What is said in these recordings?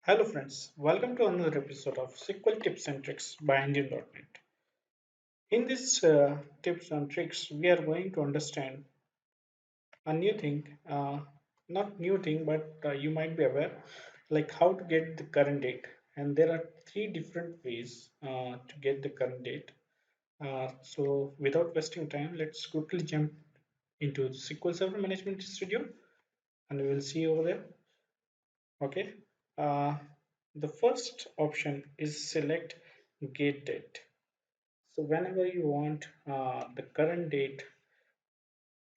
Hello friends, welcome to another episode of SQL Tips and Tricks by Indian.net. In this tips and tricks, we are going to understand a new thing, not new thing, but you might be aware, like how to get the current date. And there are three different ways to get the current date. So without wasting time, let's quickly jump into SQL Server Management Studio, and we will see over there. Okay. Uh, the first option is select get date. So whenever you want the current date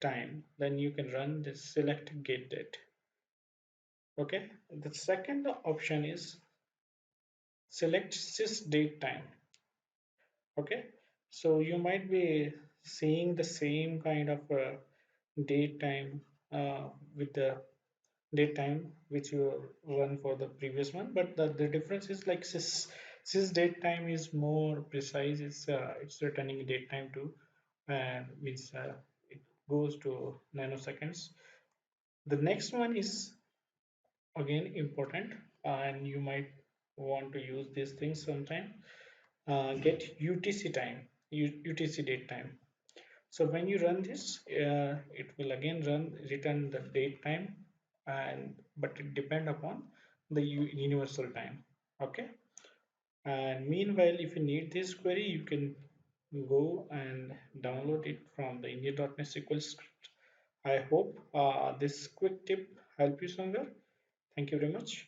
time, then you can run this select get date. Okay. The second option is select sys date time. Okay. So you might be seeing the same kind of date time with the date time which you run for the previous one, but the difference is like sys date time is more precise. It's returning date time too, and means it goes to nanoseconds. The next one is again important, and you might want to use these things sometime. Get UTC time, UTC date time. So when you run this, it will again return the date time, and but it depend upon the universal time. Okay. And meanwhile, if you need this query, you can go and download it from the India.NET SQL script. I hope this quick tip help you somewhere. Thank you very much.